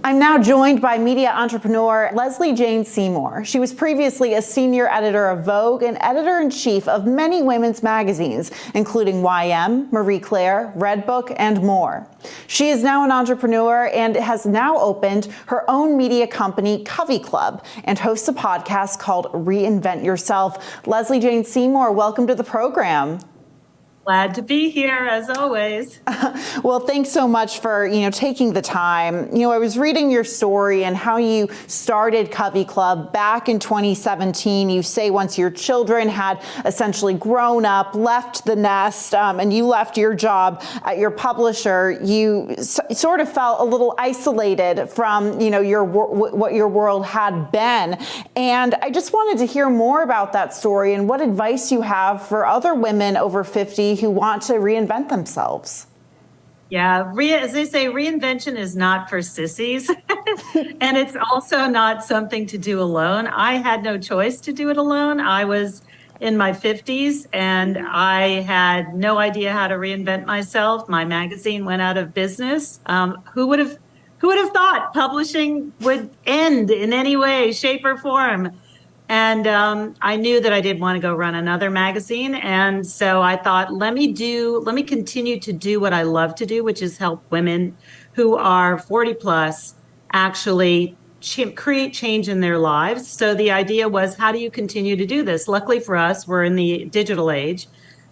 I'm now joined by media entrepreneur Lesley Jane Seymour. She was previously a senior editor of Vogue and editor-in-chief of many women's magazines, including YM, Marie Claire, Redbook, and more. She is now an entrepreneur and has now opened her own media company, CoveyClub, and hosts a podcast called Reinvent Yourself. Lesley Jane Seymour, welcome to the program. Glad to be here, as always. Well, thanks so much for, taking the time. I was reading your story and how you started CoveyClub back in 2017. You say once your children had essentially grown up, left the nest, and you left your job at your publisher, you sort of felt a little isolated from, what your world had been. And I just wanted to hear more about that story and what advice you have for other women over 50 who want to reinvent themselves. Yeah, as they say, reinvention is not for sissies. And it's also not something to do alone. I had no choice to do it alone. I was in my 50s and I had no idea how to reinvent myself. My magazine went out of business. Who would have thought publishing would end in any way, shape, or form? And I knew that I didn't want to go run another magazine. And so I thought, let me continue to do what I love to do, which is help women who are 40 plus actually create change in their lives. So the idea was, how do you continue to do this? Luckily for us, we're in the digital age.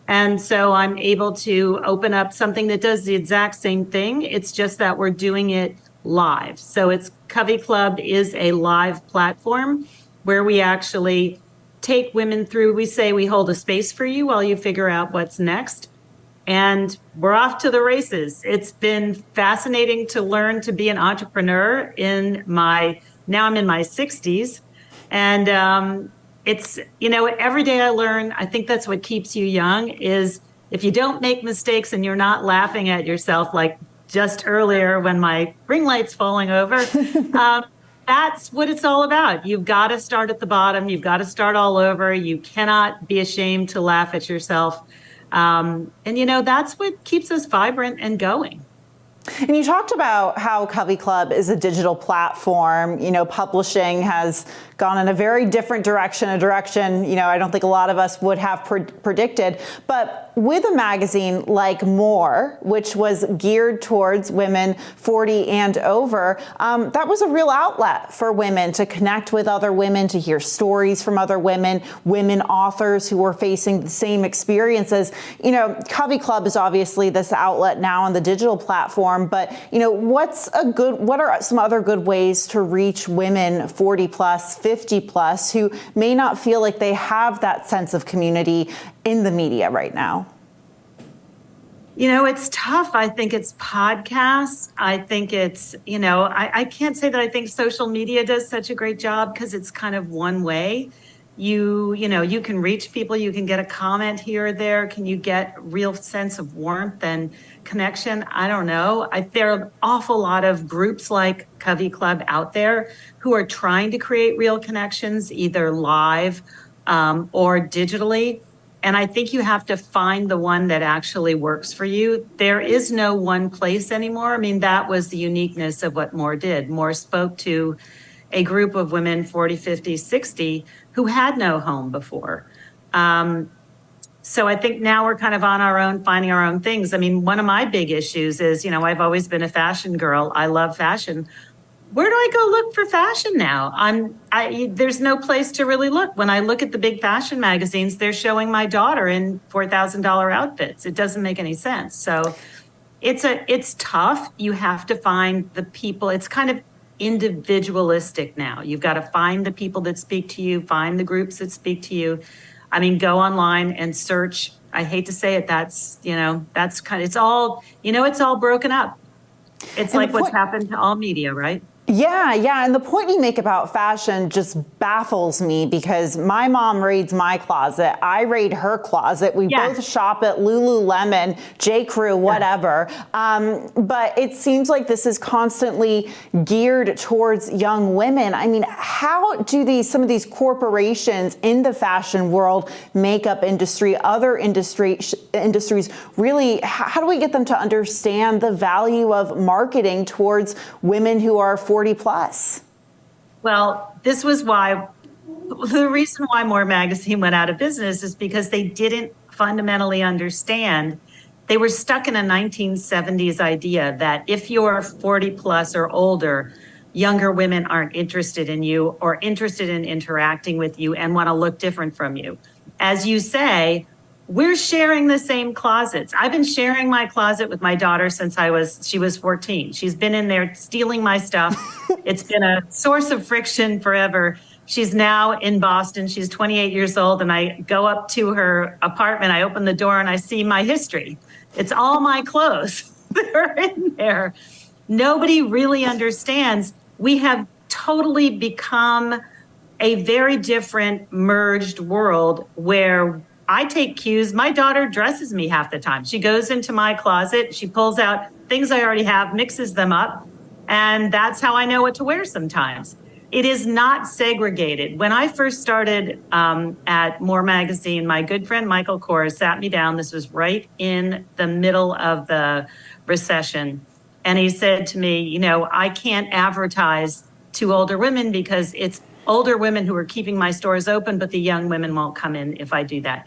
And so I'm able to open up something that does the exact same thing. It's just that we're doing it live. So CoveyClub is a live platform where we actually take women through. We say we hold a space for you while you figure out what's next. And we're off to the races. It's been fascinating to learn to be an entrepreneur now I'm in my 60s. And it's, every day I learn. I think that's what keeps you young, is if you don't make mistakes and you're not laughing at yourself, like just earlier when my ring light's falling over, that's what it's all about. You've got to start at the bottom. You've got to start all over. You cannot be ashamed to laugh at yourself. And that's what keeps us vibrant and going. And you talked about how CoveyClub is a digital platform. Publishing has gone in a very different direction, I don't think a lot of us would have predicted. But with a magazine like More, which was geared towards women 40 and over, that was a real outlet for women to connect with other women, to hear stories from other women authors who were facing the same experiences. CoveyClub is obviously this outlet now on the digital platform, but what are some other good ways to reach women 40 plus, 50 plus who may not feel like they have that sense of community in the media right now? It's tough. I think it's podcasts. I think it's, I can't say that I think social media does such a great job because it's kind of one way. You can reach people, you can get a comment here or there. Can you get a real sense of warmth and connection? I don't know. There are an awful lot of groups like CoveyClub out there who are trying to create real connections, either live or digitally. And I think you have to find the one that actually works for you. There is no one place anymore. I mean, that was the uniqueness of what More did. More spoke to a group of women, 40, 50, 60, who had no home before. So I think now we're kind of on our own, finding our own things. I mean, one of my big issues is, I've always been a fashion girl. I love fashion. Where do I go look for fashion now? There's no place to really look. When I look at the big fashion magazines, they're showing my daughter in $4,000 outfits. It doesn't make any sense. So it's tough. You have to find the people. It's kind of individualistic now. You've got to find the people that speak to you, find the groups that speak to you. I mean, go online and search. I hate to say it. That's kind of, it's all broken up. It's like what's happened to all media, right? Yeah. And the point you make about fashion just baffles me because my mom raids my closet. I raid her closet. We both shop at Lululemon, J. Crew, whatever. But it seems like this is constantly geared towards young women. I mean, how do some of these corporations in the fashion world, makeup industry, other industries really, how do we get them to understand the value of marketing towards women who are 40 plus? Well, this was why the reason why More Magazine went out of business is because they didn't fundamentally understand. They were stuck in a 1970s idea that if you're 40 plus or older, younger women aren't interested in you or interested in interacting with you and want to look different from you. As you say, we're sharing the same closets. I've been sharing my closet with my daughter since she was 14. She's been in there stealing my stuff. It's been a source of friction forever. She's now in Boston. She's 28 years old. And I go up to her apartment. I open the door and I see my history. It's all my clothes that are in there. Nobody really understands. We have totally become a very different merged world where I take cues. My daughter dresses me half the time. She goes into my closet. She pulls out things I already have, mixes them up. And that's how I know what to wear sometimes. It is not segregated. When I first started at More Magazine, my good friend Michael Kors sat me down. This was right in the middle of the recession. And he said to me, you know, I can't advertise to older women because it's older women who are keeping my stores open, but the young women won't come in if I do that.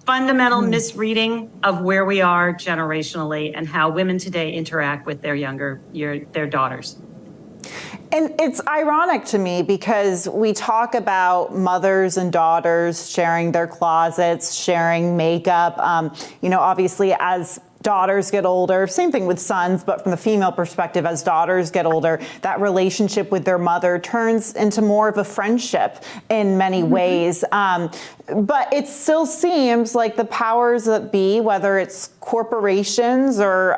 Fundamental misreading of where we are generationally and how women today interact with their daughters. And it's ironic to me because we talk about mothers and daughters sharing their closets, sharing makeup. Obviously as daughters get older, same thing with sons, but from the female perspective, as daughters get older, that relationship with their mother turns into more of a friendship in many ways. But it still seems like the powers that be, whether it's corporations or,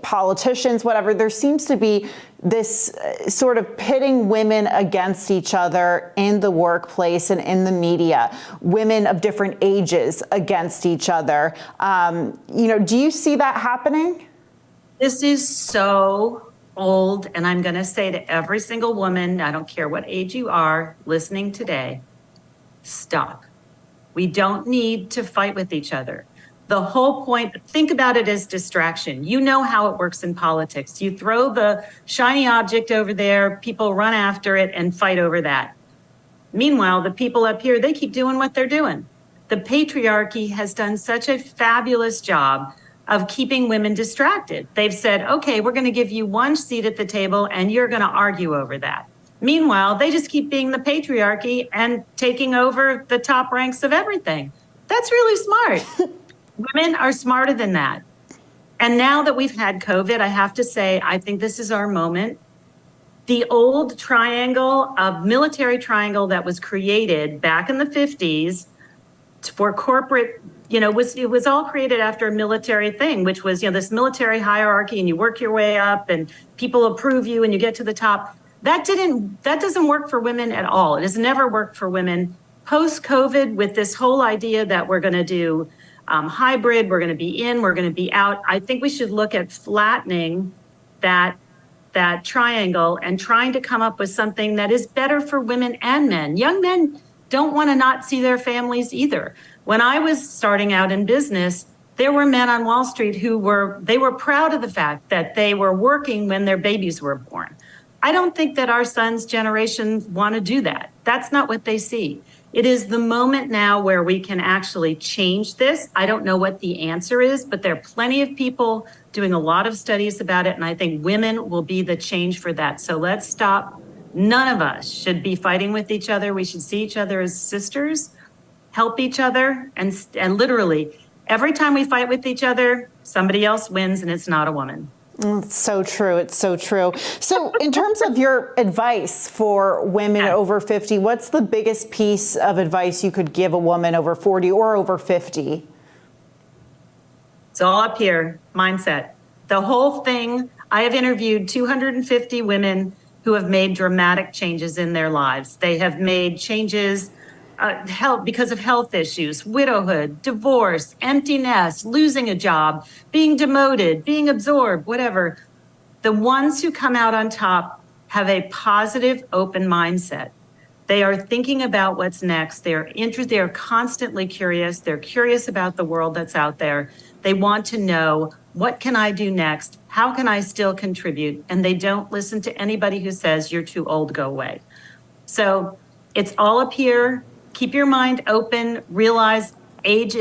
politicians, whatever, there seems to be this sort of pitting women against each other in the workplace and in the media, women of different ages against each other. Do you see that happening? This is so old. And I'm going to say to every single woman, I don't care what age you are listening today, stop. We don't need to fight with each other. The whole point, think about it as distraction. You know how it works in politics. You throw the shiny object over there, people run after it and fight over that. Meanwhile, the people up here, they keep doing what they're doing. The patriarchy has done such a fabulous job of keeping women distracted. They've said, okay, we're going to give you one seat at the table and you're going to argue over that. Meanwhile, they just keep being the patriarchy and taking over the top ranks of everything. That's really smart. Women are smarter than that. And now that we've had COVID, I have to say, I think this is our moment. The old triangle, military triangle that was created back in the 50s for corporate, it was all created after a military thing, which was, this military hierarchy and you work your way up and people approve you and you get to the top. That doesn't work for women at all. It has never worked for women. Post-COVID, with this whole idea that we're going to do hybrid, we're going to be in, we're going to be out. I think we should look at flattening that triangle and trying to come up with something that is better for women and men. Young men don't want to not see their families either. When I was starting out in business, there were men on Wall Street who were proud of the fact that they were working when their babies were born. I don't think that our sons' generation want to do that. That's not what they see. It is the moment now where we can actually change this. I don't know what the answer is, but there are plenty of people doing a lot of studies about it. And I think women will be the change for that. So let's stop. None of us should be fighting with each other. We should see each other as sisters, help each other. And literally every time we fight with each other, somebody else wins and it's not a woman. It's so true. It's so true. So in terms of your advice for women over 50, what's the biggest piece of advice you could give a woman over 40 or over 50? It's all up here, mindset. The whole thing, I have interviewed 250 women who have made dramatic changes in their lives. They have made changes because of health issues, widowhood, divorce, empty nest, losing a job, being demoted, being absorbed, whatever. The ones who come out on top have a positive, open mindset. They are thinking about what's next. They are constantly curious. They're curious about the world that's out there. They want to know What can I do next? How can I still contribute? And they don't listen to anybody who says you're too old, go away. So it's all up here. Keep your mind open. Realize age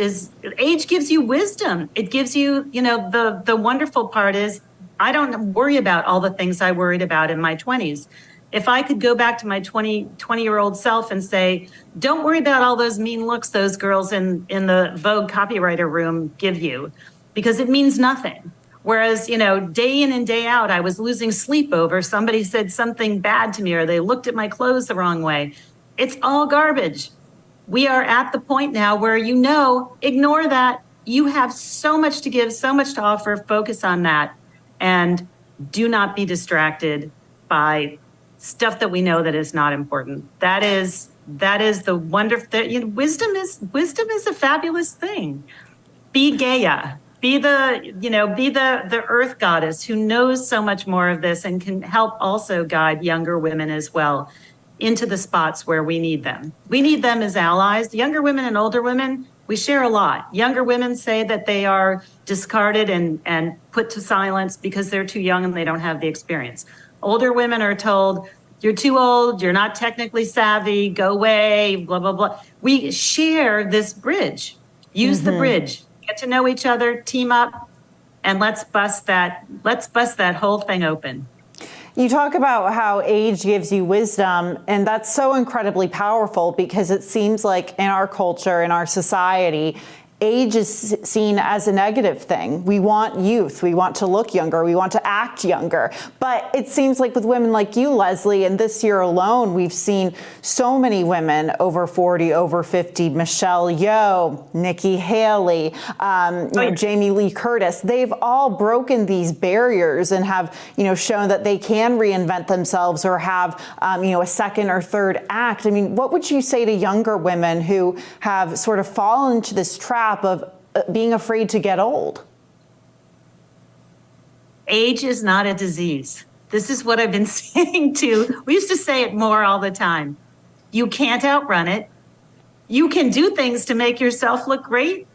gives you wisdom. It gives you, the wonderful part is I don't worry about all the things I worried about in my 20s. If I could go back to my 20-year-old self and say, don't worry about all those mean looks those girls in the Vogue copywriter room give you, because it means nothing. Whereas, day in and day out, I was losing sleep over somebody said something bad to me or they looked at my clothes the wrong way. It's all garbage. We are at the point now where, ignore that. You have so much to give, so much to offer. Focus on that. And do not be distracted by stuff that we know that is not important. That is the wonderful, wisdom is a fabulous thing. Be Gaia. Be the earth goddess who knows so much more of this and can help also guide younger women as well into the spots where we need them. We need them as allies. Younger women and older women, we share a lot. Younger women say that they are discarded and put to silence because they're too young and they don't have the experience. Older women are told, you're too old, you're not technically savvy, go away, blah, blah, blah. We share this bridge. Use the bridge. Get to know each other, team up, and let's bust that whole thing open. You talk about how age gives you wisdom, and that's so incredibly powerful because it seems like in our culture, in our society, age is seen as a negative thing. We want youth. We want to look younger. We want to act younger. But it seems like with women like you, Lesley, and this year alone, we've seen so many women over 40, over 50, Michelle Yeoh, Nikki Haley, Jamie Lee Curtis. They've all broken these barriers and have, shown that they can reinvent themselves or have, a second or third act. I mean, what would you say to younger women who have sort of fallen into this trap of being afraid to get old? Age is not a disease. This is what I've been saying too. We used to say it more all the time. You can't outrun it. You can do things to make yourself look great,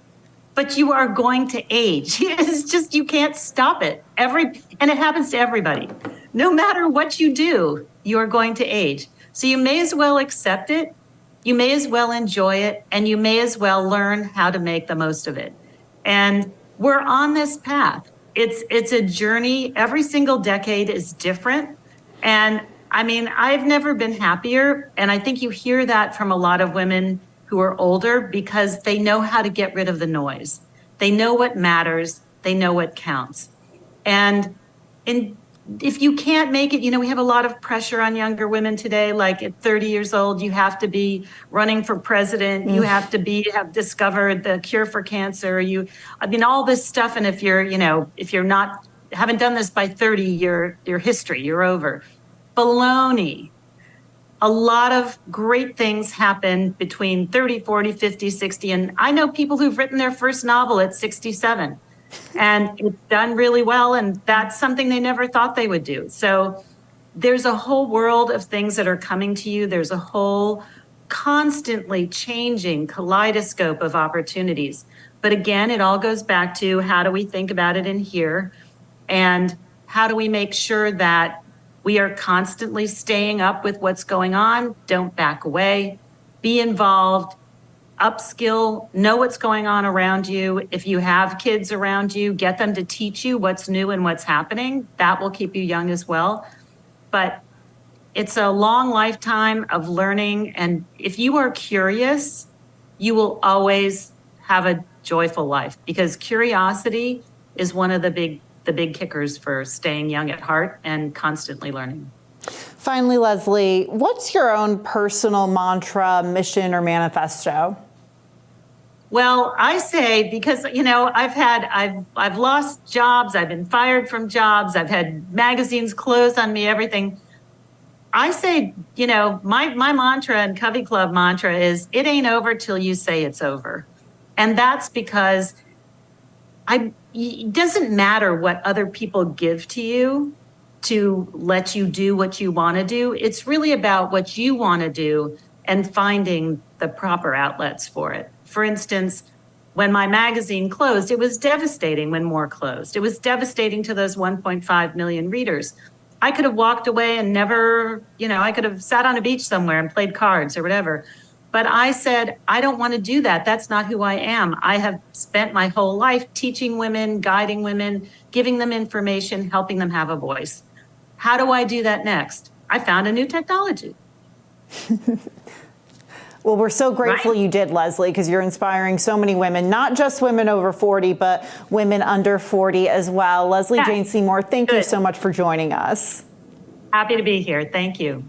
but you are going to age. It's just, you can't stop it. And it happens to everybody. No matter what you do, you are going to age. So you may as well accept it. You may as well enjoy it, and you may as well learn how to make the most of it. And we're on this path. It's a journey. Every single decade is different. And I mean, I've never been happier. And I think you hear that from a lot of women who are older because they know how to get rid of the noise. They know what matters. They know what counts. And if you can't make it, we have a lot of pressure on younger women today. Like at 30 years old, you have to be running for president. You have to have discovered the cure for cancer. All this stuff. And if you're not, haven't done this by 30, you're history, you're over. Baloney. A lot of great things happen between 30, 40, 50, 60. And I know people who've written their first novel at 67. And it's done really well. And that's something they never thought they would do. So there's a whole world of things that are coming to you. There's a whole constantly changing kaleidoscope of opportunities. But again, it all goes back to how do we think about it in here? And how do we make sure that we are constantly staying up with what's going on? Don't back away. Be involved. Upskill, know what's going on around you. If you have kids around you, get them to teach you what's new and what's happening. That will keep you young as well. But it's a long lifetime of learning. And if you are curious, you will always have a joyful life because curiosity is one of the big kickers for staying young at heart and constantly learning. Finally, Lesley, what's your own personal mantra, mission, or manifesto? Well, I say, because, I've lost jobs. I've been fired from jobs. I've had magazines closed on me, everything. I say, my mantra and CoveyClub mantra is it ain't over till you say it's over. And that's because it doesn't matter what other people give to you to let you do what you want to do. It's really about what you want to do and finding the proper outlets for it. For instance, When my magazine closed, it was devastating when more closed. It was devastating to those 1.5 million readers. I could have walked away and never, I could have sat on a beach somewhere and played cards or whatever. But I said, I don't want to do that. That's not who I am. I have spent my whole life teaching women, guiding women, giving them information, helping them have a voice. How do I do that next? I found a new technology. Well, we're so grateful you did, Lesley, because you're inspiring so many women, not just women over 40, but women under 40 as well. Lesley Jane Seymour, thank you so much for joining us. Happy to be here. Thank you.